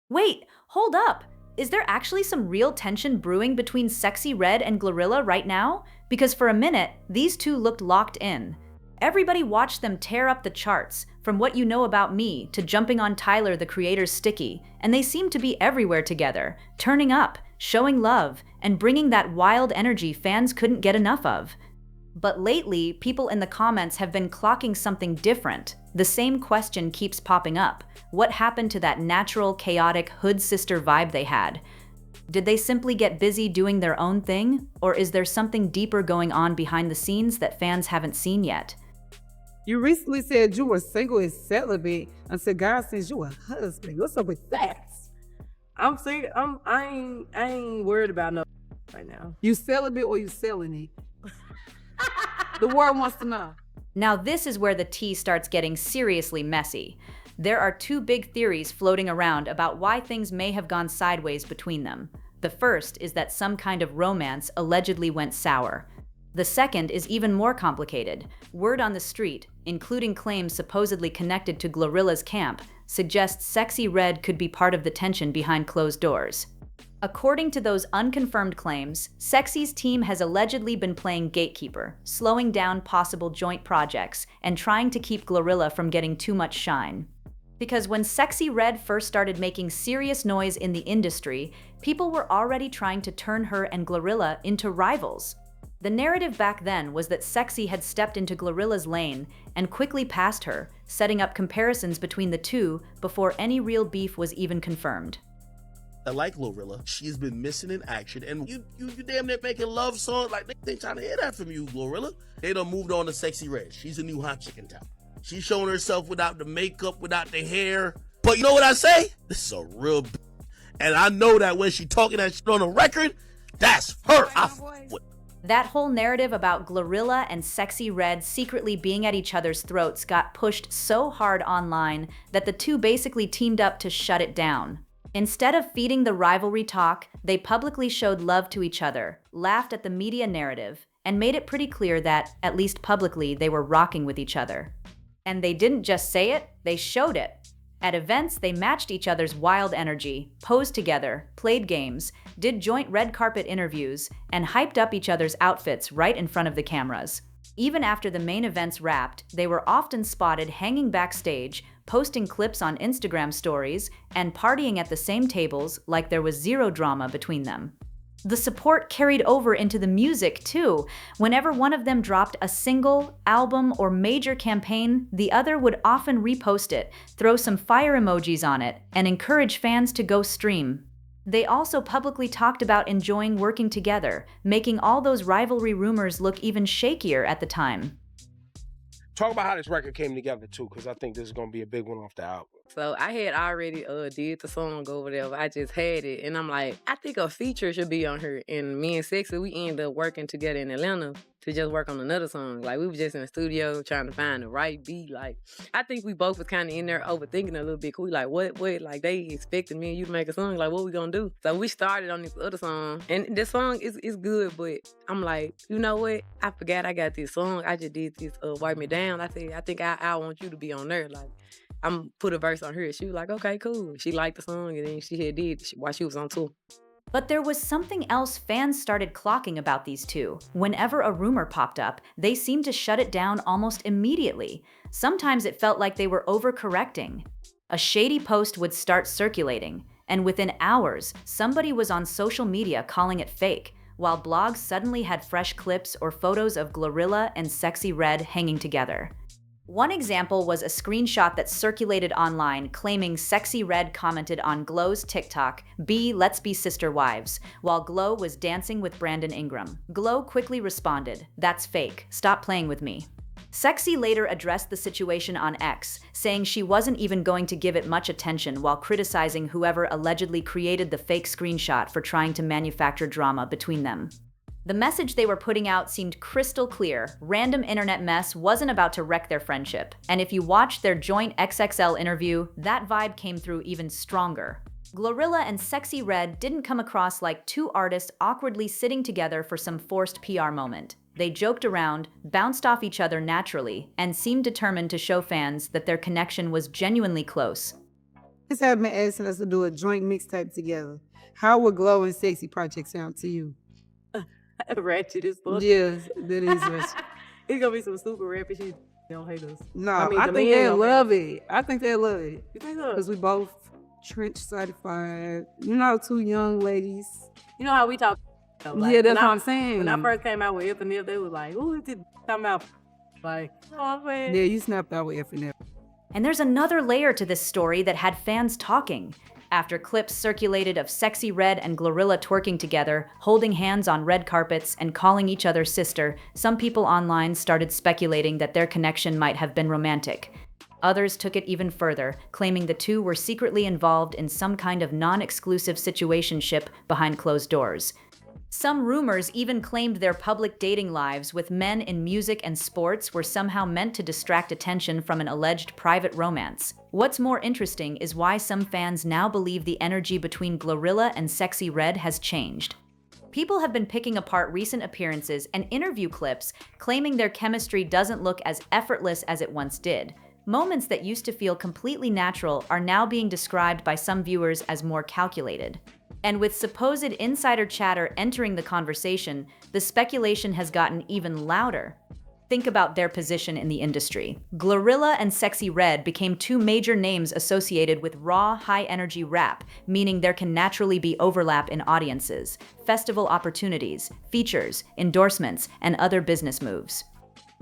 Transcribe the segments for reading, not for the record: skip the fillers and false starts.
Wait, hold up! Is there actually some real tension brewing between Sexyy Red and GloRilla right now? Because for a minute, these two looked locked in. Everybody watched them tear up the charts, from What You Know About Me to jumping on Tyler the Creator's Sticky, and they seemed to be everywhere together, turning up, showing love, and bringing that wild energy fans couldn't get enough of. But lately, people in the comments have been clocking something different. The same question keeps popping up. What happened to that natural, chaotic hood sister vibe they had? Did they simply get busy doing their own thing? Or is there something deeper going on behind the scenes that fans haven't seen yet? You recently said you were single and celibate until God sends you a husband. What's up with that? I'm saying I ain't worried about no right now. You celibate or you selling it? The world wants to know. Now this is where the tea starts getting seriously messy. There are two big theories floating around about why things may have gone sideways between them. The first is that some kind of romance allegedly went sour. The second is even more complicated. Word on the street, including claims supposedly connected to GloRilla's camp, suggests Sexyy Red could be part of the tension behind closed doors. According to those unconfirmed claims, Sexy's team has allegedly been playing gatekeeper, slowing down possible joint projects and trying to keep GloRilla from getting too much shine. Because when Sexyy Red first started making serious noise in the industry, people were already trying to turn her and GloRilla into rivals. The narrative back then was that Sexyy had stepped into GloRilla's lane and quickly passed her, setting up comparisons between the two before any real beef was even confirmed. I like GloRilla. She's been missing in action, and you damn near making love songs like they trying to hear that from you, GloRilla. They done moved on to Sexyy Red. She's a new hot chick in town. She's showing herself without the makeup, without the hair. But you know what I say? This is a real and I know that when she talking that shit on the record, that's her. That whole narrative about GloRilla and Sexyy Red secretly being at each other's throats got pushed so hard online that the two basically teamed up to shut it down. Instead of feeding the rivalry talk, they publicly showed love to each other, laughed at the media narrative, and made it pretty clear that, at least publicly, they were rocking with each other. And they didn't just say it, they showed it. At events, they matched each other's wild energy, posed together, played games, did joint red carpet interviews, and hyped up each other's outfits right in front of the cameras. Even after the main events wrapped, they were often spotted hanging backstage, posting clips on Instagram stories, and partying at the same tables like there was zero drama between them. The support carried over into the music, too. Whenever one of them dropped a single, album, or major campaign, the other would often repost it, throw some fire emojis on it, and encourage fans to go stream. They also publicly talked about enjoying working together, making all those rivalry rumors look even shakier at the time. Talk about how this record came together too, because I think this is gonna be a big one off the album. So I had already did the song over there. I just had it, and I'm like, I think a feature should be on her. And me and Sexyy, we ended up working together in Atlanta to just work on another song. Like we were just in the studio trying to find the right beat. Like I think we both was kind of in there overthinking a little bit. We like, what? Like they expected me and you to make a song. Like what we gonna do? So we started on this other song, and this song is good. But I'm like, you know what? I forgot I got this song. I just did this Wipe Me Down. I said, I think I want you to be on there. Like I'm put a verse on her. She was like, okay, cool. She liked the song, and then she had did while she was on tour. But there was something else fans started clocking about these two. Whenever a rumor popped up, they seemed to shut it down almost immediately. Sometimes it felt like they were overcorrecting. A shady post would start circulating, and within hours, somebody was on social media calling it fake, while blogs suddenly had fresh clips or photos of GloRilla and Sexyy Red hanging together. One example was a screenshot that circulated online claiming Sexyy Red commented on Glow's TikTok, Let's be sister wives, while Glow was dancing with Brandon Ingram. Glow quickly responded, that's fake, stop playing with me. Sexyy later addressed the situation on X, saying she wasn't even going to give it much attention while criticizing whoever allegedly created the fake screenshot for trying to manufacture drama between them. The message they were putting out seemed crystal clear. Random internet mess wasn't about to wreck their friendship. And if you watched their joint XXL interview, that vibe came through even stronger. GloRilla and Sexyy Red didn't come across like two artists awkwardly sitting together for some forced PR moment. They joked around, bounced off each other naturally, and seemed determined to show fans that their connection was genuinely close. Fans have been asking us to do a joint mixtape together. How would Glow and Sexy project sound to you? Ratchet as fuck. Yes, that is ratchet. It's gonna be some super rapping shit. They don't hate us. No, I mean, I the think men they gonna hate love us. it. I think they love it. You think so? Because we both trench certified. You know, two young ladies. You know how we talk? Like, Yeah, that's when what I'm saying. When I first came out with F and F, they was like, "Ooh, it's talking about like, oh man." Yeah, you snapped out with F and F. And there's another layer to this story that had fans talking. After clips circulated of Sexyy Red and GloRilla twerking together, holding hands on red carpets, and calling each other sister, some people online started speculating that their connection might have been romantic. Others took it even further, claiming the two were secretly involved in some kind of non-exclusive situationship behind closed doors. Some rumors even claimed their public dating lives with men in music and sports were somehow meant to distract attention from an alleged private romance. What's more interesting is why some fans now believe the energy between GloRilla and Sexyy Red has changed. People have been picking apart recent appearances and interview clips, claiming their chemistry doesn't look as effortless as it once did. Moments that used to feel completely natural are now being described by some viewers as more calculated. And with supposed insider chatter entering the conversation, the speculation has gotten even louder. Think about their position in the industry. GloRilla and Sexyy Red became two major names associated with raw, high-energy rap, meaning there can naturally be overlap in audiences, festival opportunities, features, endorsements, and other business moves.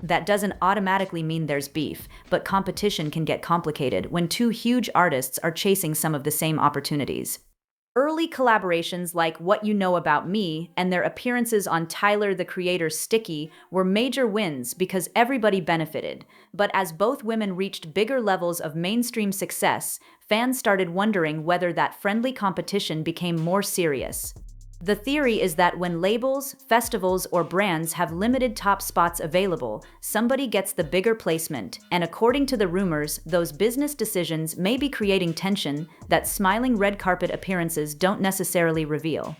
That doesn't automatically mean there's beef, but competition can get complicated when two huge artists are chasing some of the same opportunities. Early collaborations like What You Know About Me and their appearances on Tyler, the Creator's Sticky were major wins because everybody benefited. But as both women reached bigger levels of mainstream success, fans started wondering whether that friendly competition became more serious. The theory is that when labels, festivals, or brands have limited top spots available, somebody gets the bigger placement, and according to the rumors, those business decisions may be creating tension that smiling red carpet appearances don't necessarily reveal.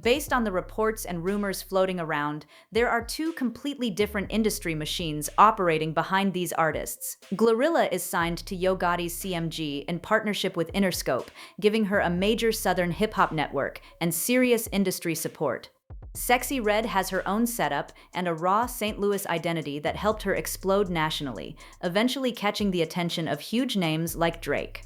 Based on the reports and rumors floating around, there are two completely different industry machines operating behind these artists. GloRilla is signed to Yo Gotti's CMG in partnership with Interscope, giving her a major southern hip-hop network and serious industry support. Sexyy Red has her own setup and a raw St. Louis identity that helped her explode nationally, eventually catching the attention of huge names like Drake.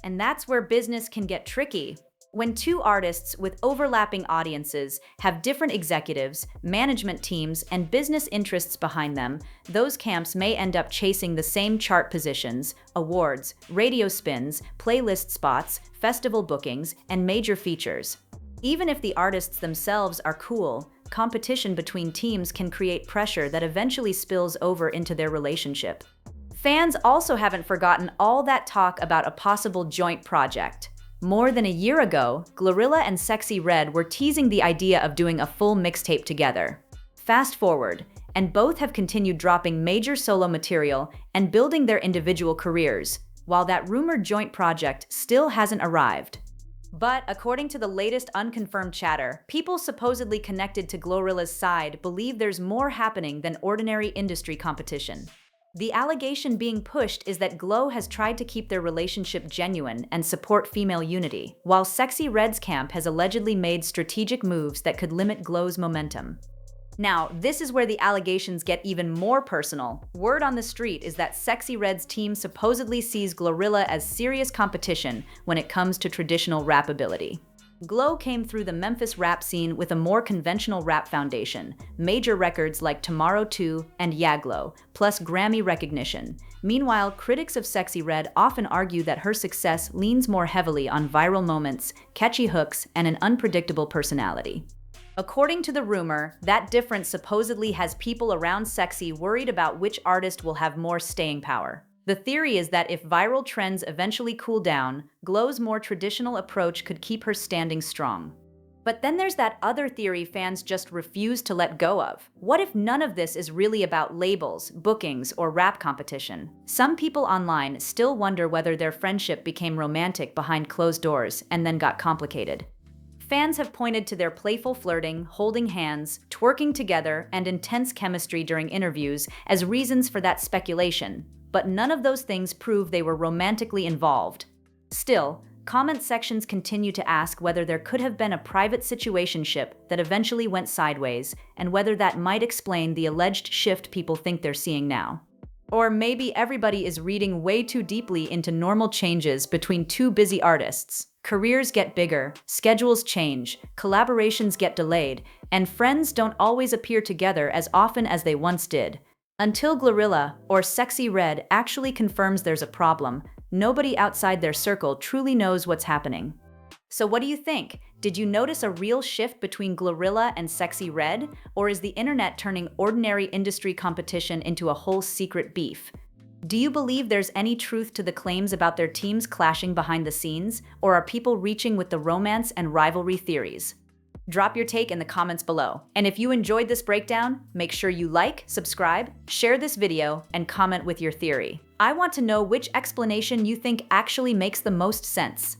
And that's where business can get tricky. When two artists with overlapping audiences have different executives, management teams, and business interests behind them, those camps may end up chasing the same chart positions, awards, radio spins, playlist spots, festival bookings, and major features. Even if the artists themselves are cool, competition between teams can create pressure that eventually spills over into their relationship. Fans also haven't forgotten all that talk about a possible joint project. More than a year ago, GloRilla and Sexyy Red were teasing the idea of doing a full mixtape together. Fast forward, and both have continued dropping major solo material and building their individual careers, while that rumored joint project still hasn't arrived. But according to the latest unconfirmed chatter, people supposedly connected to GloRilla's side believe there's more happening than ordinary industry competition. The allegation being pushed is that Glo has tried to keep their relationship genuine and support female unity, while Sexyy Red's camp has allegedly made strategic moves that could limit Glo's momentum. Now, this is where the allegations get even more personal. Word on the street is that Sexyy Red's team supposedly sees GloRilla as serious competition when it comes to traditional rap ability. Glo came through the Memphis rap scene with a more conventional rap foundation, major records like Tomorrow 2 and Yeah Glo, plus Grammy recognition. Meanwhile, critics of Sexyy Red often argue that her success leans more heavily on viral moments, catchy hooks, and an unpredictable personality. According to the rumor, that difference supposedly has people around Sexyy worried about which artist will have more staying power. The theory is that if viral trends eventually cool down, Glo's more traditional approach could keep her standing strong. But then there's that other theory fans just refuse to let go of. What if none of this is really about labels, bookings, or rap competition? Some people online still wonder whether their friendship became romantic behind closed doors and then got complicated. Fans have pointed to their playful flirting, holding hands, twerking together, and intense chemistry during interviews as reasons for that speculation. But none of those things prove they were romantically involved. Still, comment sections continue to ask whether there could have been a private situationship that eventually went sideways, and whether that might explain the alleged shift people think they're seeing now. Or maybe everybody is reading way too deeply into normal changes between two busy artists. Careers get bigger, schedules change, collaborations get delayed, and friends don't always appear together as often as they once did. Until GloRilla, or Sexyy Red, actually confirms there's a problem, nobody outside their circle truly knows what's happening. So what do you think? Did you notice a real shift between GloRilla and Sexyy Red? Or is the internet turning ordinary industry competition into a whole secret beef? Do you believe there's any truth to the claims about their teams clashing behind the scenes? Or are people reaching with the romance and rivalry theories? Drop your take in the comments below. And if you enjoyed this breakdown, make sure you like, subscribe, share this video, and comment with your theory. I want to know which explanation you think actually makes the most sense.